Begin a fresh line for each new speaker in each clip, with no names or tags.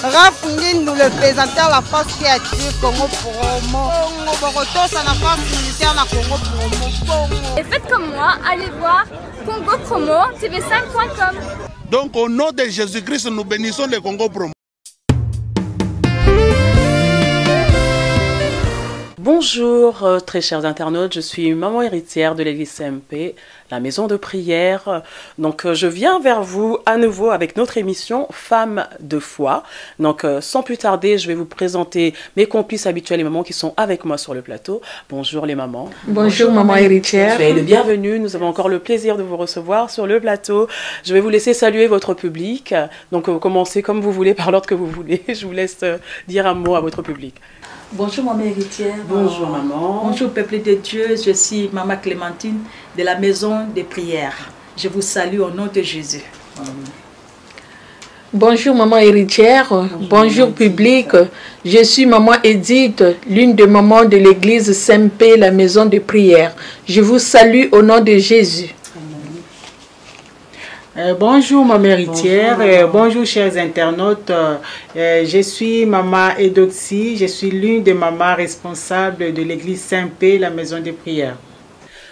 Raph Ngindou, le présentateur de la force créative Congo Promo. Ça la force militaire na Congo Promo.
Et faites comme moi, allez voir Congo Promo, tv5.com.
Donc au nom de Jésus-Christ, nous bénissons le Congo Promo.
Bonjour très chers internautes, je suis maman héritière de l'église CMP, la maison de prière. Donc je viens vers vous à nouveau avec notre émission Femmes de foi. Donc sans plus tarder, je vais vous présenter mes complices habituels et mamans qui sont avec moi sur le plateau. Bonjour les mamans.
Bonjour maman héritière.
Soyez le bienvenu, nous avons encore le plaisir de vous recevoir sur le plateau. Je vais vous laisser saluer votre public. Donc commencez comme vous voulez, par l'ordre que vous voulez. Je vous laisse dire un mot à votre public.
Bonjour maman héritière.
Bonjour maman.
Bonjour peuple de Dieu, je suis maman Clémentine de la maison de prière. Je vous salue au nom de Jésus. Bonjour maman héritière, bonjour public. Je suis maman Edith, l'une des mamans de l'église CMP, la maison de prière. Je vous salue au nom de Jésus.
Bonjour maman héritière, bonjour chers internautes, je suis maman Edoxy, je suis l'une des mamans responsables de l'église Saint-Pé, la maison de prière.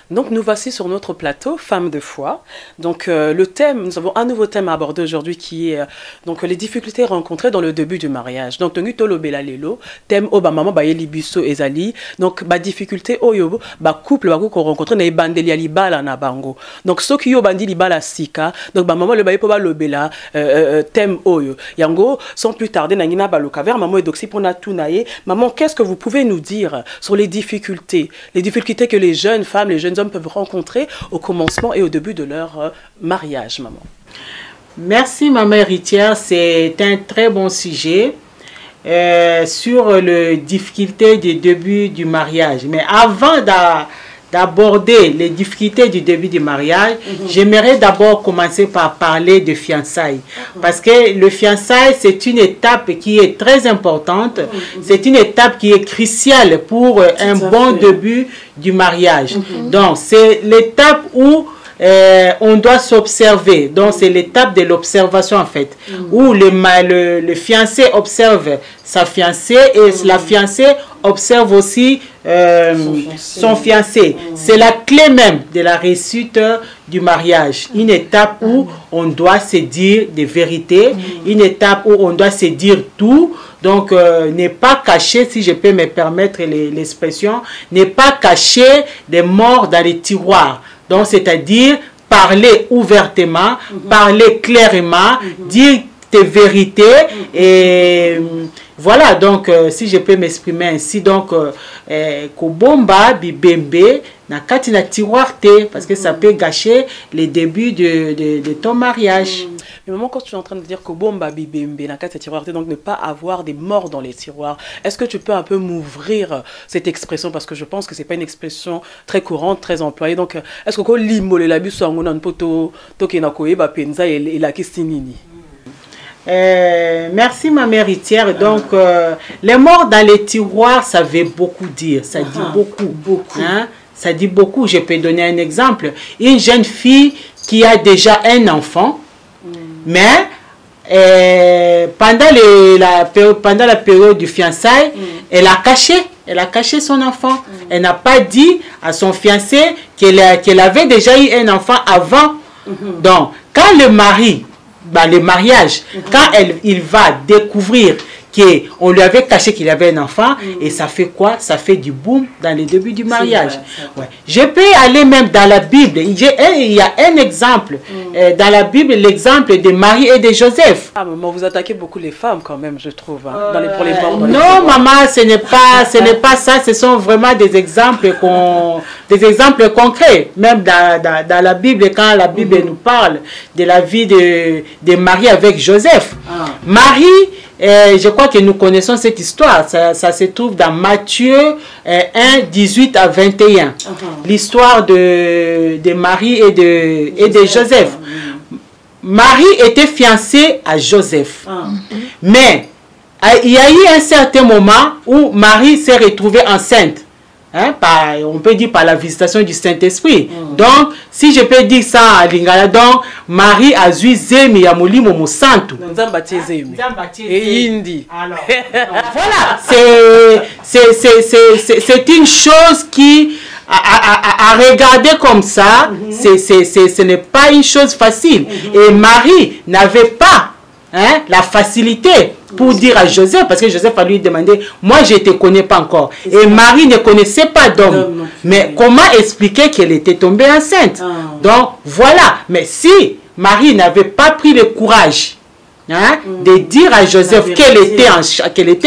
Donc nous voici sur notre plateau, Femmes de foi. Donc le thème, nous avons un nouveau thème à aborder aujourd'hui qui est donc les difficultés rencontrées dans le début du mariage. Donc nous tolo bela lelo, thème oba maman ba yeli biso ezali. Donc ba difficulté oyo ba couple ba ko rencontrer na bandeli ali bala na bango. Donc ceux qui yo bandi li bala sika, donc ba maman le ba yepo ba lobela thème oyo. Yango sans plus tarder na ngina ba loka vers maman Edoxy pona tunaye. Maman, qu'est-ce que vous pouvez nous dire sur les difficultés que les jeunes femmes, les jeunes hommes peuvent rencontrer au commencement et au début de leur mariage, maman?
Merci maman héritière, c'est un très bon sujet sur les difficultés du début du mariage. Mais avant d'aborder les difficultés du début du mariage, j'aimerais d'abord commencer par parler de fiançailles. Parce que le fiançailles, c'est une étape qui est très importante. C'est une étape qui est cruciale pour un bon début du mariage. Donc, c'est l'étape où on doit s'observer. Donc, c'est l'étape de l'observation, en fait, où le fiancé observe sa fiancée et la fiancée observe aussi son fiancé. C'est la clé même de la réussite du mariage. Une étape où on doit se dire des vérités, une étape où on doit se dire tout. Donc, n'est pas caché, si je peux me permettre l'expression, n'est pas cacher des morts dans les tiroirs. Donc, c'est-à-dire parler ouvertement, parler clairement, dire tes vérités et voilà. Donc si je peux m'exprimer ainsi, donc kobomba bibembe na kati na tiroir te, parce que ça peut gâcher les débuts de ton mariage.
Mais maman, quand tu es en train de dire kobomba bibembe na kati na tiroir te, donc ne pas avoir des morts dans les tiroirs, est-ce que tu peux un peu m'ouvrir cette expression, parce que je pense que c'est pas une expression très courante, très employée. Donc est-ce que ko limole la biso ngona npoto to ke na koyeba penza et la kistinini?
Merci ma héritière. Donc les morts dans les tiroirs, ça veut beaucoup dire, ça dit beaucoup. Hein? Ça dit beaucoup. Je peux donner un exemple. Une jeune fille qui a déjà un enfant, mais pendant la période du fiançailles, elle a caché son enfant. Elle n'a pas dit à son fiancé qu'elle avait déjà eu un enfant avant. Donc quand le mariage, quand il va découvrir qu'on lui avait caché qu'il avait un enfant, et ça fait quoi? Ça fait du boom dans le début du mariage. Ouais. Je peux aller même dans la Bible. Il y a un exemple dans la Bible, l'exemple de Marie et de Joseph.
Ah, maman, vous attaquez beaucoup les femmes quand même, je trouve, hein, pour les morts.
Non, maman, ce n'est pas ça. Ce sont vraiment des exemples concrets. Même dans la Bible, quand la Bible nous parle de la vie de Marie avec Joseph. Marie, je crois que nous connaissons cette histoire. Ça se trouve dans Matthieu 1, 18 à 21. L'histoire de Marie et de Joseph. Marie était fiancée à Joseph. Mais il y a eu un certain moment où Marie s'est retrouvée enceinte. hein, on peut dire par la visitation du Saint-Esprit. Donc, si je peux dire ça à Lingala, donc, Marie a eu zemi ya molimo mosantu.
Et indi.
Alors, voilà, c'est une chose qui, à regarder comme ça, ce n'est pas une chose facile. Et Marie n'avait pas, hein, la facilité pour dire à Joseph, parce que Joseph a lui demandé, moi je ne te connais pas encore. Et Marie ne connaissait pas d'homme. Mais comment expliquer qu'elle était tombée enceinte? Donc voilà, mais si Marie n'avait pas pris le courage, hein, de dire à Joseph qu'elle était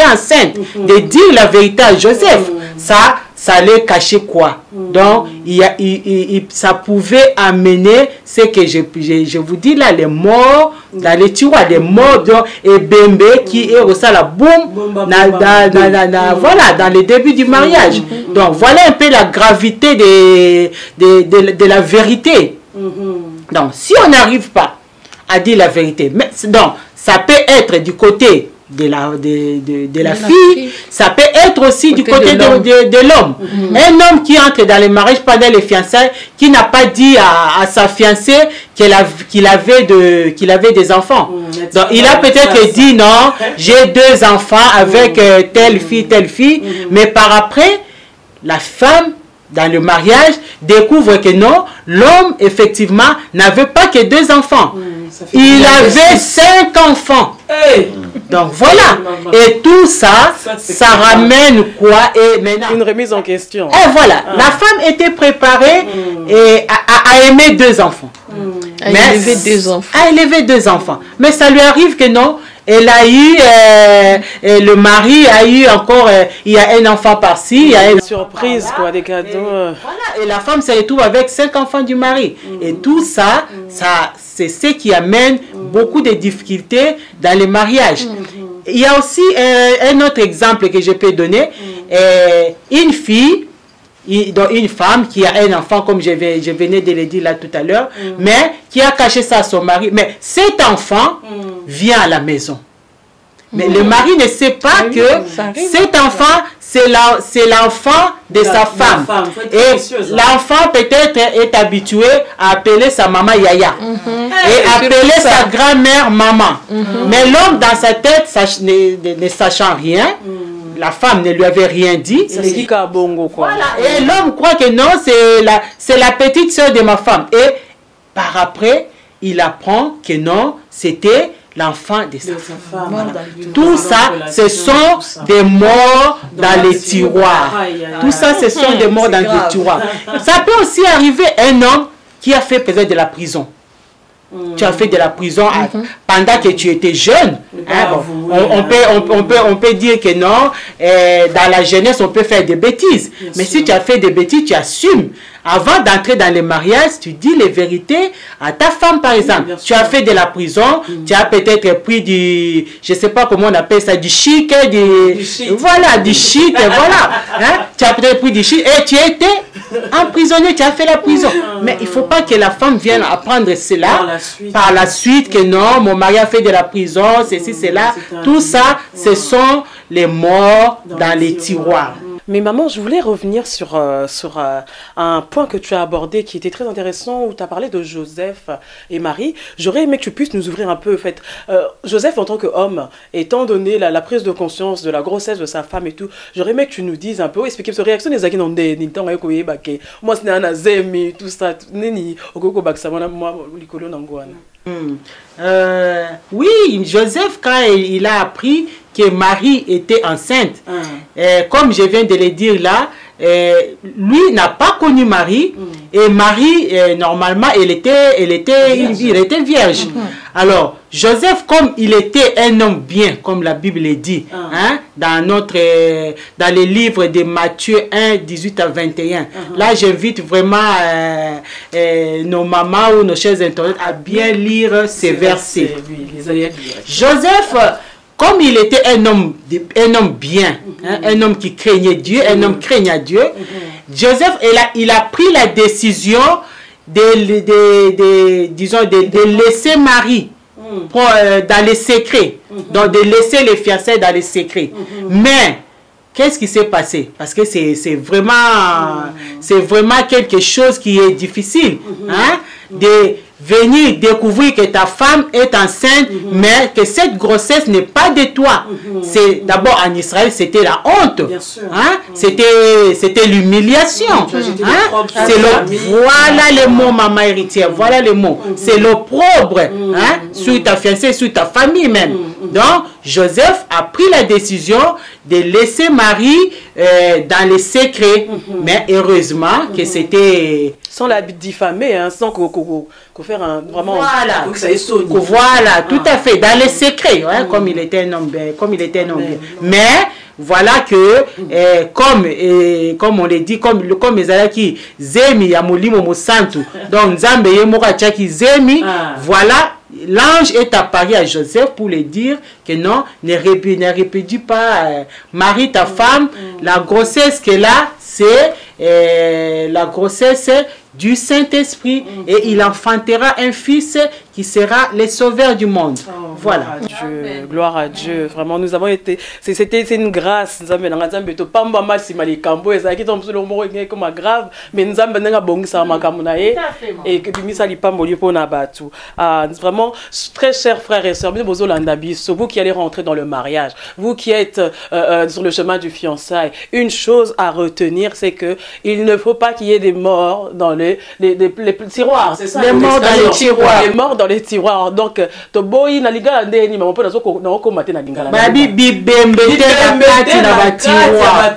enceinte, de dire la vérité à Joseph, ça allait cacher quoi? Donc, ça pouvait amener ce que je vous dis là, les morts dans les tiroirs, les morts et Bembe qui est au la boum, voilà, dans le début du mariage. Donc, voilà un peu la gravité de la vérité. Donc, si on n'arrive pas à dire la vérité, donc, ça peut être du côté de la fille, ça peut être aussi du côté de l'homme. Un homme qui entre dans le mariage pendant les fiançailles, qui n'a pas dit à sa fiancée qu'il avait des enfants. Donc il a peut-être dit non, j'ai 2 enfants avec telle fille, mais par après, la femme dans le mariage découvre que non, l'homme effectivement n'avait pas que 2 enfants. Il avait 5 enfants. Donc voilà. Et tout ça, ça ramène quoi? Et maintenant,
une remise en question.
Et voilà. La femme était préparée et à aimer 2 enfants.
À élever 2 enfants.
À élever 2 enfants. Mais ça lui arrive que non. Elle a eu, le mari a eu encore, il y a un enfant par-ci. Il y a une
surprise, voilà, quoi, des cadeaux.
Et la femme se retrouve avec 5 enfants du mari. Et tout ça, c'est ce qui amène beaucoup de difficultés dans les mariages. Il y a aussi un autre exemple que je peux donner. Une fille, une femme qui a un enfant, comme je venais de le dire là tout à l'heure, mais qui a caché ça à son mari. Mais cet enfant vient à la maison. Mais le mari ne sait pas que cet enfant, c'est l'enfant de sa femme. Et l'enfant peut-être est habitué à appeler sa maman Yaya. Et appeler sa grand-mère maman. Mais l'homme dans sa tête, ne sachant rien, la femme ne lui avait rien dit. Voilà. Et l'homme croit que non, c'est la petite soeur de ma femme. Et par après, il apprend que non, c'était l'enfant de sa femme. Tout ça, ce sont des morts dans les tiroirs. Tout ça, ce sont des morts dans les tiroirs. Ça peut aussi arriver un homme qui a fait peut-être de la prison. Tu as fait de la prison pendant que tu étais jeune. Hein, on peut dire que non, dans la jeunesse, on peut faire des bêtises. Mais si tu as fait des bêtises, tu assumes. Avant d'entrer dans le mariage, tu dis les vérités à ta femme, par exemple. Tu as fait de la prison, tu as peut-être pris du, je ne sais pas comment on appelle ça, du shit, voilà, du shit, voilà. Hein? Tu as peut-être pris du shit et tu as été emprisonné, tu as fait la prison. Mais il ne faut pas que la femme vienne apprendre cela par la suite, que non, mon mari a fait de la prison, ceci, cela. Tout ça, ce sont les morts dans les tiroirs.
Mais maman, je voulais revenir sur un point que tu as abordé qui était très intéressant, où tu as parlé de Joseph et Marie. J'aurais aimé que tu puisses nous ouvrir un peu. En fait, Joseph, en tant qu'homme, étant donné la prise de conscience de la grossesse de sa femme et tout, j'aurais aimé que tu nous dises un peu, expliquer cette réaction des Akin moi, c'est un azemi, tout ça,
oui, Joseph, quand il a appris que Marie était enceinte, comme je viens de le dire là, lui n'a pas connu Marie, et Marie, normalement, elle était vierge. Alors, Joseph, comme il était un homme bien, comme la Bible le dit, hein, dans les livres de Matthieu 1, 18 à 21, là, j'invite vraiment nos mamans ou nos chers internautes à bien lire ces versets. Joseph, comme il était un homme bien, hein, un homme qui craignait Dieu, un homme craignant Dieu, Joseph, il a pris la décision de laisser Marie dans les secrets, donc de laisser les fiançailles dans les secrets. Mais qu'est-ce qui s'est passé? Parce que c'est vraiment quelque chose qui est difficile, hein, de venir découvrir que ta femme est enceinte, mais que cette grossesse n'est pas de toi. C'est d'abord en Israël, c'était la honte, hein? C'était l'humiliation, hein? Voilà les mots, maman héritière, voilà les mots. C'est l'opprobre, hein, sur ta fiancée, sur ta famille même. Donc Joseph a pris la décision de laisser Marie dans les secrets, mais heureusement que c'était
sans la diffamer, hein, sans qu'on faire un vraiment
voilà,
que ça ait sonné.
Voilà, tout à fait, dans les secrets, hein, comme il était un homme bien, mais voilà que comme on l'a dit, comme ezalaki zemi ya molimo mosantu, donc nzambe ye moko atiaki zemi, voilà. L'ange est apparu à Joseph pour lui dire que non, ne répudie pas Marie, ta femme. La grossesse qu'elle a, c'est la grossesse du Saint-Esprit. Et il enfantera un fils qui sera le sauveur du monde. Voilà.
Dieu, gloire à Dieu. Vraiment, nous avons été... C'est une grâce. Nous avons grave, mais nous avons vraiment, très chers frères et sœurs, vous qui allez rentrer dans le mariage, vous qui êtes sur le chemin du fiançailles, une chose à retenir, c'est que il ne faut pas qu'il y ait des morts dans les tiroirs. C'est ça,
les morts dans les tiroirs.
Les morts dans les tiroirs. Donc, to boy na liga ndeni mais on peut na komate na lingala.
Babi bibembe te na tiroir.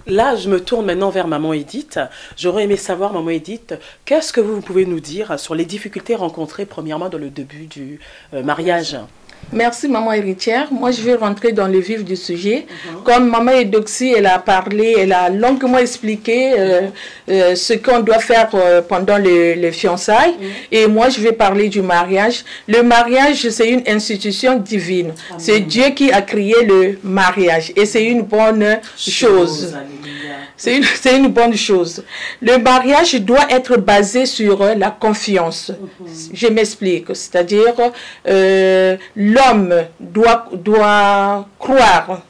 Là, je me tourne maintenant vers maman Edith. J'aurais aimé savoir, maman Edith, qu'est-ce que vous pouvez nous dire sur les difficultés rencontrées premièrement dans le début du mariage?
Merci maman héritière. Moi je vais rentrer dans le vif du sujet. Comme maman Eudoxie, elle a parlé, elle a longuement expliqué ce qu'on doit faire pendant les fiançailles. Et moi je vais parler du mariage. Le mariage, c'est une institution divine. C'est Dieu qui a créé le mariage et c'est une bonne chose. C'est une bonne chose. Le mariage doit être basé sur la confiance. Je m'explique. C'est-à-dire, l'homme doit croire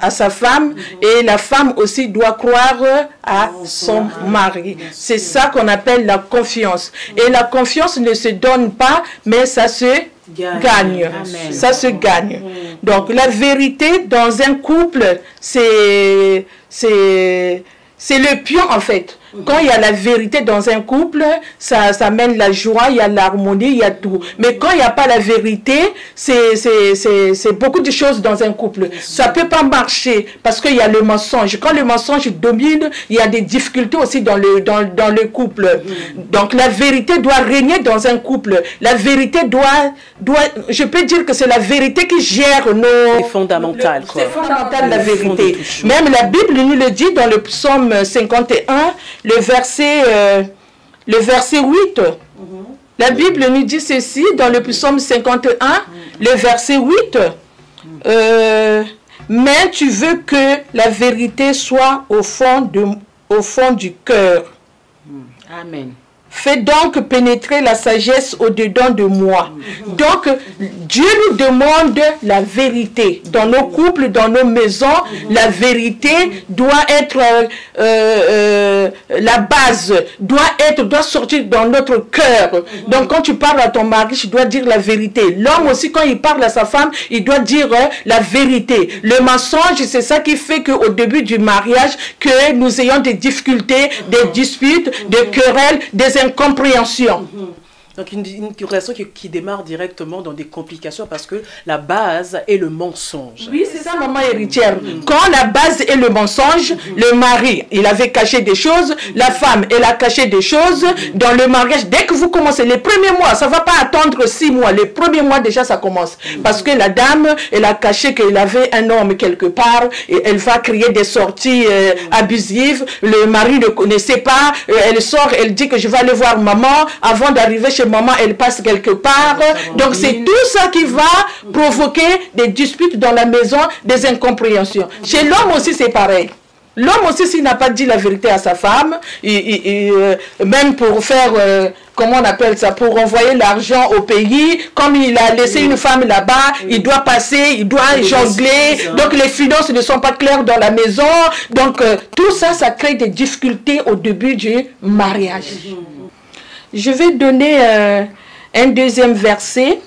à sa femme et la femme aussi doit croire à son mari. C'est ça qu'on appelle la confiance. Et la confiance ne se donne pas, mais ça se gagne. Ça se gagne. Donc la vérité dans un couple, c'est le pion en fait. Quand il y a la vérité dans un couple, ça amène la joie, il y a l'harmonie, il y a tout. Mais quand il n'y a pas la vérité, c'est beaucoup de choses dans un couple. Ça ne peut pas marcher parce qu'il y a le mensonge. Quand le mensonge domine, il y a des difficultés aussi dans le couple. Donc la vérité doit régner dans un couple. La vérité doit je peux dire que c'est la vérité qui gère nos...
C'est fondamental.
C'est fondamental la vérité. Même la Bible nous le dit dans le psaume 51, le verset 8. La Bible nous dit ceci dans le psaume 51, le verset 8. Mais tu veux que la vérité soit au fond du cœur.
Amen.
Fais donc pénétrer la sagesse au-dedans de moi. Donc, Dieu nous demande la vérité. Dans nos couples, dans nos maisons, la vérité doit être la base, doit sortir dans notre cœur. Donc, quand tu parles à ton mari, tu dois dire la vérité. L'homme aussi, quand il parle à sa femme, il doit dire la vérité. Le mensonge, c'est ça qui fait qu'au début du mariage, que nous ayons des difficultés, des disputes, des querelles, des incompréhensions.
Donc une relation qui démarre directement dans des complications parce que la base est le mensonge.
Oui, c'est ça, maman héritière. Quand la base est le mensonge, le mari, il avait caché des choses, la femme, elle a caché des choses. Dans le mariage, dès que vous commencez, les premiers mois, ça ne va pas attendre 6 mois. Les premiers mois, déjà, ça commence. Parce que la dame, elle a caché qu'il avait un homme quelque part et elle va créer des sorties abusives. Le mari ne connaissait pas. Elle sort, elle dit que je vais aller voir maman. Avant d'arriver chez maman, elle passe quelque part. Donc c'est tout ça qui va provoquer des disputes dans la maison, des incompréhensions. Chez l'homme aussi c'est pareil. L'homme aussi, s'il n'a pas dit la vérité à sa femme, même pour faire, comment on appelle ça, pour envoyer l'argent au pays, comme il a laissé une femme là-bas, il doit passer, il doit jongler, donc les finances ne sont pas claires dans la maison. Donc tout ça, ça crée des difficultés au début du mariage. Je vais donner un deuxième verset,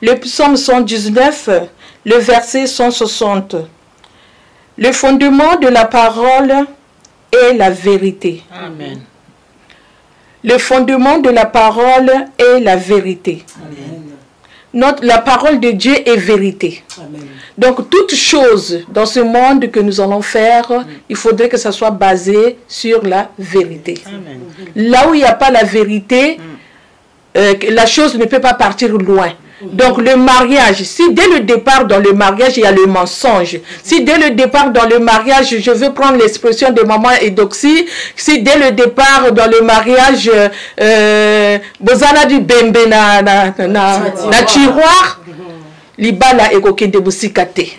le psaume 119, le verset 160. Le fondement de la parole est la vérité.
Amen.
Le fondement de la parole est la vérité.
Amen.
La parole de Dieu est vérité.
Amen.
Donc, toute chose dans ce monde que nous allons faire, il faudrait que ça soit basé sur la vérité.
Amen.
Là où il n'y a pas la vérité, la chose ne peut pas partir loin. Donc le mariage, si dès le départ dans le mariage il y a le mensonge, si dès le départ dans le mariage, je veux prendre l'expression de maman Edoxy, si dès le départ dans le mariage, bozana du bembe na tiroir, libala ekoke de busikate.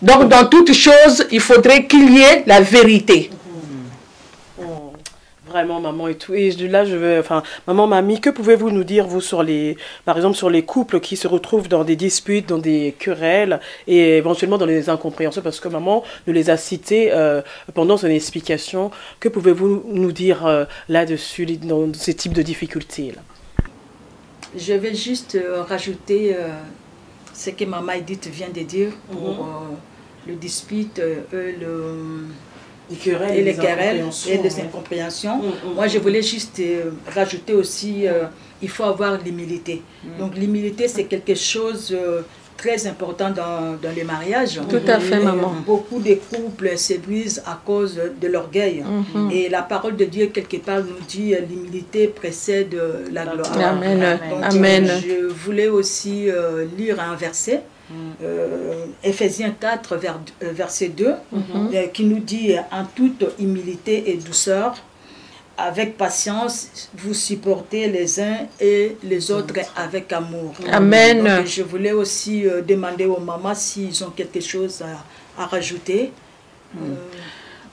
Donc dans toute chose, il faudrait qu'il y ait la vérité.
Vraiment, maman et tout. Et là, je veux, enfin, maman, mamie, que pouvez-vous nous dire, vous, sur les, par exemple, sur les couples qui se retrouvent dans des disputes, dans des querelles et éventuellement dans les incompréhensions, parce que maman nous les a cités pendant son explication. Que pouvez-vous nous dire là-dessus, dans ces types de difficultés-là?
Je vais juste rajouter ce que maman Edith vient de dire pour le dispute, les querelles et les incompréhensions. Moi, je voulais juste rajouter aussi, il faut avoir l'humilité. Donc, l'humilité, c'est quelque chose très important dans les mariages.
Tout à fait, maman.
Beaucoup de couples se brisent à cause de l'orgueil. Et la parole de Dieu, quelque part, nous dit l'humilité précède la gloire.
Amen.
Donc,
Amen.
Je voulais aussi lire un verset. Éphésiens 4, verset 2, qui nous dit en toute humilité et douceur, avec patience, vous supportez les uns et les autres avec amour.
Amen.
Donc, je voulais aussi demander aux mamans s'ils ont quelque chose à rajouter.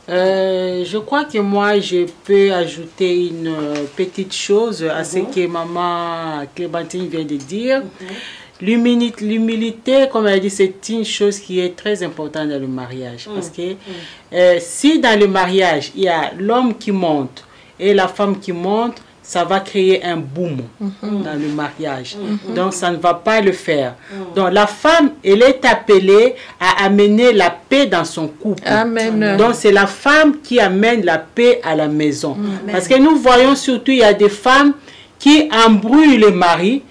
Je crois que moi, je peux ajouter une petite chose à ce que maman Clémentine vient de dire. L'humilité, comme elle dit, c'est une chose qui est très importante dans le mariage. Parce que si dans le mariage, il y a l'homme qui monte et la femme qui monte, ça va créer un boom dans le mariage. Donc, ça ne va pas le faire. Donc, la femme, elle est appelée à amener la paix dans son couple.
Amen.
Donc, c'est la femme qui amène la paix à la maison. Parce que nous voyons surtout, il y a des femmes qui embrouillent le mari.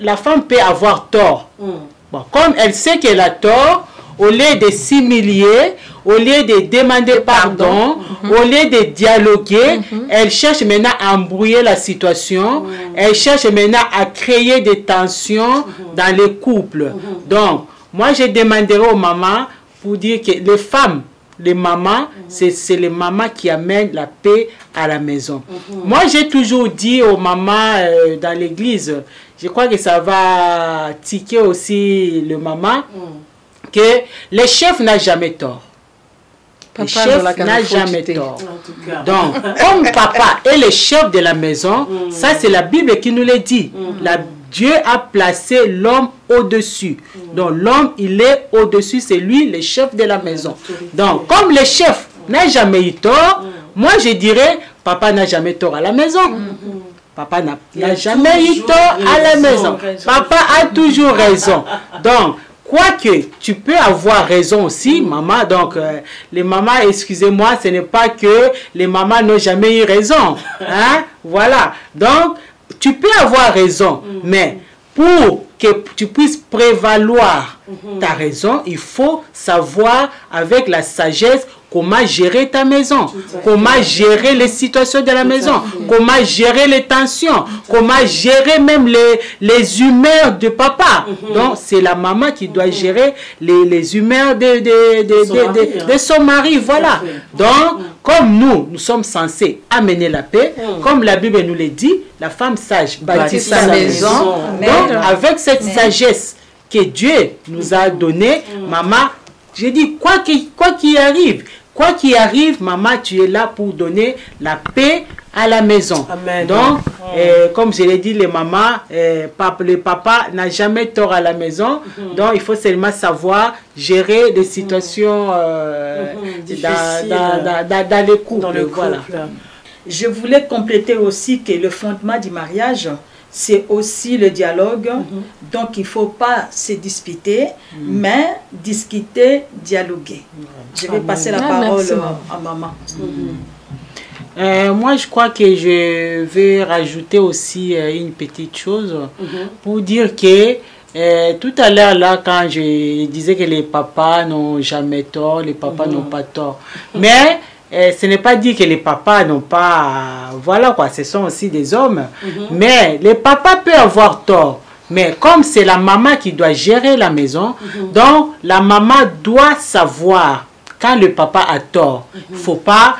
La femme peut avoir tort. Bon, comme elle sait qu'elle a tort, au lieu de s'humilier, au lieu de demander pardon, au lieu de dialoguer, elle cherche maintenant à embrouiller la situation, elle cherche maintenant à créer des tensions dans les couples. Donc, moi je demanderai aux mamans pour dire que les femmes, les mamans, c'est les mamans qui amènent la paix à la maison. Moi, j'ai toujours dit aux mamans dans l'église, je crois que ça va tiquer aussi le maman, que le chef n'a jamais tort. Le chef n'a jamais tort. Donc, comme papa est le chef de la maison, ça c'est la Bible qui nous le dit. Dieu a placé l'homme au-dessus. Donc l'homme, il est au-dessus, c'est lui le chef de la maison. Donc comme le chef n'a jamais eu tort, moi je dirais, papa n'a jamais tort à la maison. Papa n'a jamais eu tort à la maison. Papa a toujours raison. Donc, quoique tu peux avoir raison aussi, maman, donc les mamans, excusez-moi, ce n'est pas que les mamans n'ont jamais eu raison. Hein? Voilà. Donc, tu peux avoir raison, mais pour que tu puisses prévaloir ta raison, il faut savoir avec la sagesse comment gérer ta maison, comment gérer les situations de la maison, comment gérer les tensions, comment gérer même les humeurs de papa. Donc, c'est la maman qui doit gérer les humeurs de son mari. Voilà. Donc, comme nous sommes censés amener la paix, comme la Bible nous le dit, la femme sage bâtit sa maison. Donc, avec cette sagesse que Dieu nous a donnée, maman, J'ai dit, quoi qu'il arrive, maman, tu es là pour donner la paix à la maison.
Amen.
Donc, comme je l'ai dit, les mamans, le papa n'a jamais tort à la maison. Donc, il faut seulement savoir gérer des situations dans les couples.
Dans le couple.
Voilà.
Je voulais compléter aussi que le fondement du mariage, c'est aussi le dialogue. Donc, il ne faut pas se disputer, mais discuter, dialoguer. Je vais passer la parole à maman.
Moi, je crois que je vais rajouter aussi une petite chose pour dire que tout à l'heure, là, quand je disais que les papas n'ont jamais tort, les papas n'ont pas tort. Mais ce n'est pas dit que les papas n'ont pas... Voilà quoi, ce sont aussi des hommes. Mais les papas peuvent avoir tort. Mais comme c'est la maman qui doit gérer la maison, donc la maman doit savoir quand le papa a tort. Il ne faut pas...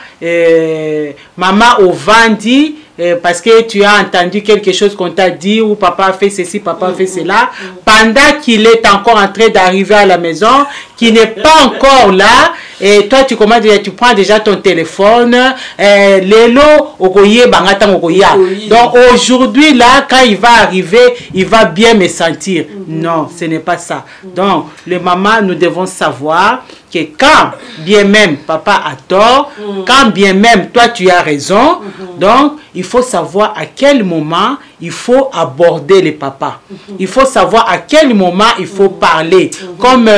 maman au vent dit... parce que tu as entendu quelque chose qu'on t'a dit ou papa a fait ceci, papa a fait cela, pendant qu'il est encore en train d'arriver à la maison, qui n'est pas encore là, et toi tu commences déjà, tu prends déjà ton téléphone, donc aujourd'hui là, quand il va arriver, il va bien me sentir. Non, ce n'est pas ça. Donc les mamans, nous devons savoir que quand bien même papa a tort, quand bien même toi tu as raison, donc il faut savoir à quel moment il faut aborder les papas. Il faut savoir à quel moment il faut parler. Comme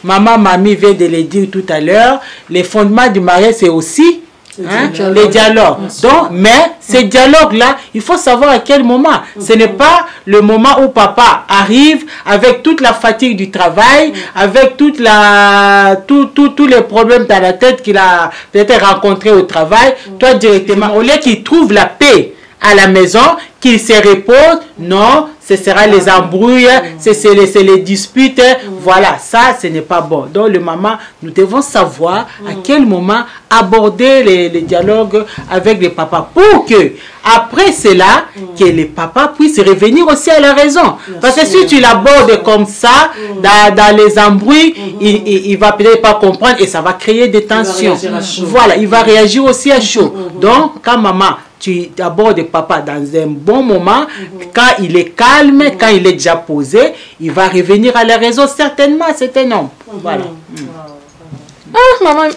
mamie vient de le dire tout à l'heure, les fondements du mariage, c'est aussi les dialogues. Donc, mais ces dialogues-là, il faut savoir à quel moment. Ce n'est pas le moment où papa arrive avec toute la fatigue du travail, avec tous les problèmes dans la tête qu'il a peut-être rencontrés au travail. Toi, directement, au lieu qu'il trouve la paix à la maison, qu'il se repose, non, ce sera les embrouilles, c'est les disputes, voilà, ça, ce n'est pas bon. Donc, le maman, nous devons savoir à quel moment aborder les dialogues avec les papas pour que, après cela, que les papas puissent revenir aussi à la raison. Parce que si tu l'abordes comme ça, dans les embrouilles, il va peut-être pas comprendre et ça va créer des tensions. Voilà, il va réagir aussi à chaud. Donc, quand maman, tu abordes papa dans un bon moment, quand il est calme, quand il est déjà posé, il va revenir à la raison, certainement, c'est un homme. Voilà.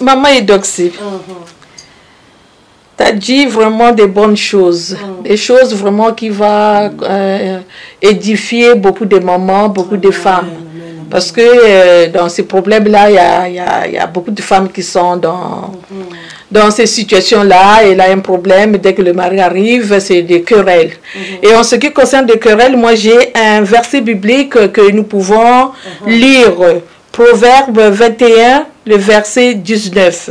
Maman Eudoxie, tu as dit vraiment des bonnes choses, des choses vraiment qui vont édifier beaucoup de mamans, beaucoup de femmes. Parce que dans ces problèmes-là, il y a beaucoup de femmes qui sont dans ces situations-là. Elle a un problème, dès que le mari arrive, c'est des querelles. Et en ce qui concerne des querelles, moi j'ai un verset biblique que nous pouvons lire. Proverbe 21, le verset 19.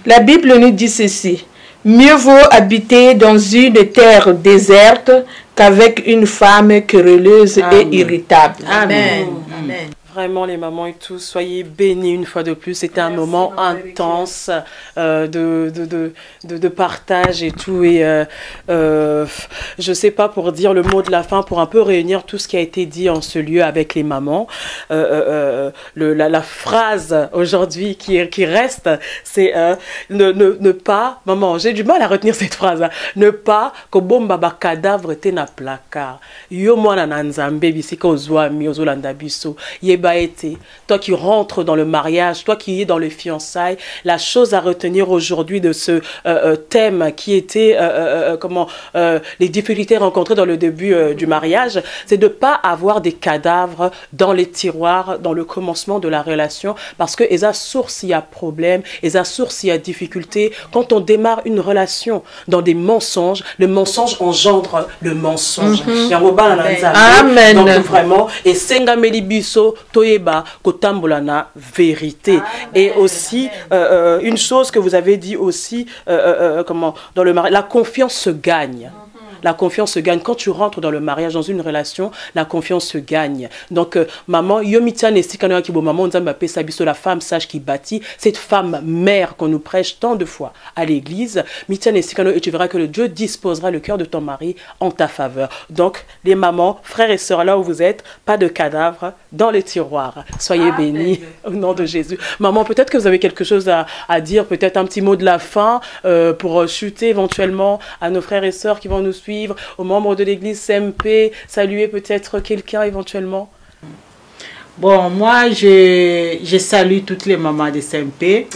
La Bible nous dit ceci. Mieux vaut habiter dans une terre déserte qu'avec une femme querelleuse et irritable.
Amen. Amen.
Vraiment, les mamans et tous, soyez bénis une fois de plus. C'était un moment intense de partage et tout. Et je sais pas pour dire le mot de la fin, pour un peu réunir tout ce qui a été dit en ce lieu avec les mamans. La phrase aujourd'hui qui reste, c'est ne pas, maman, j'ai du mal à retenir cette phrase, hein, ne pas que bon baba cadavre te na placard. Yo mwana na nzambe bisika ozwami ozolanda biso. Toi qui rentres dans le mariage, toi qui es dans le fiançailles, la chose à retenir aujourd'hui de ce thème qui était les difficultés rencontrées dans le début du mariage, c'est de ne pas avoir des cadavres dans les tiroirs, dans le commencement de la relation, parce que esa source il y a problème, esa source il y a difficulté. Quand on démarre une relation dans des mensonges, le mensonge engendre le mensonge.
Amen.
Donc vraiment, et senga melibiso toyeba kotambola na vérité. Et aussi une chose que vous avez dit aussi dans le mariage, la confiance se gagne. La confiance se gagne. Quand tu rentres dans le mariage, dans une relation, la confiance se gagne. Donc, maman, yomitan et sikano kibo maman, nzamba pe sabiso, la femme sage qui bâtit, cette femme mère qu'on nous prêche tant de fois à l'église, mitan et sikano, et tu verras que le Dieu disposera le cœur de ton mari en ta faveur. Donc, les mamans, frères et sœurs, là où vous êtes, pas de cadavre dans les tiroirs. Soyez bénis au nom de Jésus. Maman, peut-être que vous avez quelque chose à dire, peut-être un petit mot de la fin pour chuter éventuellement à nos frères et sœurs qui vont nous suivre, aux membres de l'église CMP, saluer peut-être quelqu'un éventuellement.
Bon, moi, je salue toutes les mamans de CMP.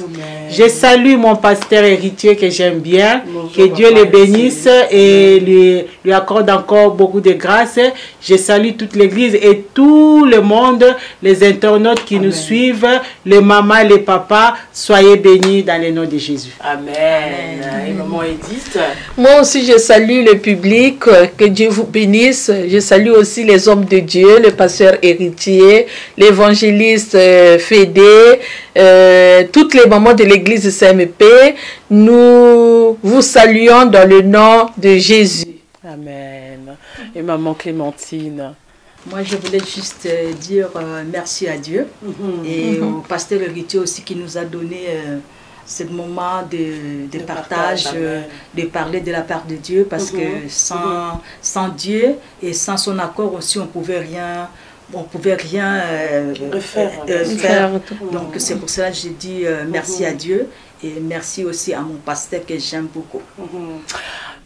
Je salue mon pasteur héritier que j'aime bien. Bonjour, que Dieu le bénisse et lui accorde encore beaucoup de grâce. Je salue toute l'église et tout le monde, les internautes qui nous suivent, les mamans, les papas. Soyez bénis dans le nom de Jésus.
Amen. Et maman Edith?
Moi aussi, je salue le public. Que Dieu vous bénisse. Je salue aussi les hommes de Dieu, le pasteur héritier, l'évangéliste Fédé, toutes les mamans de l'église CMP, nous vous saluons dans le nom de Jésus.
Amen. Et maman Clémentine?
Moi, je voulais juste dire merci à Dieu et au pasteur héritier aussi qui nous a donné ce moment de partage, de parler de la part de Dieu, parce que sans Dieu et sans son accord aussi, on pouvait rien faire. Donc c'est pour cela que j'ai dit merci à Dieu et merci aussi à mon pasteur que j'aime beaucoup.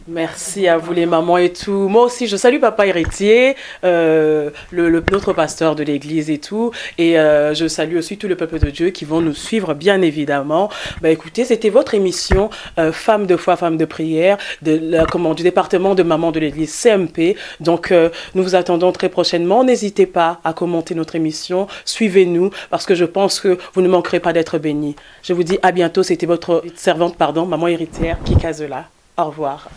Merci à vous les mamans et tout. Moi aussi, je salue papa héritier, notre pasteur de l'église et tout. Et je salue aussi tout le peuple de Dieu qui vont nous suivre, bien évidemment. Bah, écoutez, c'était votre émission Femmes de foi, Femmes de prière, du département de mamans de l'église CMP. Donc, nous vous attendons très prochainement. N'hésitez pas à commenter notre émission. Suivez-nous parce que je pense que vous ne manquerez pas d'être bénis. Je vous dis à bientôt. C'était votre servante, maman héritière, Kika Zola. Au revoir.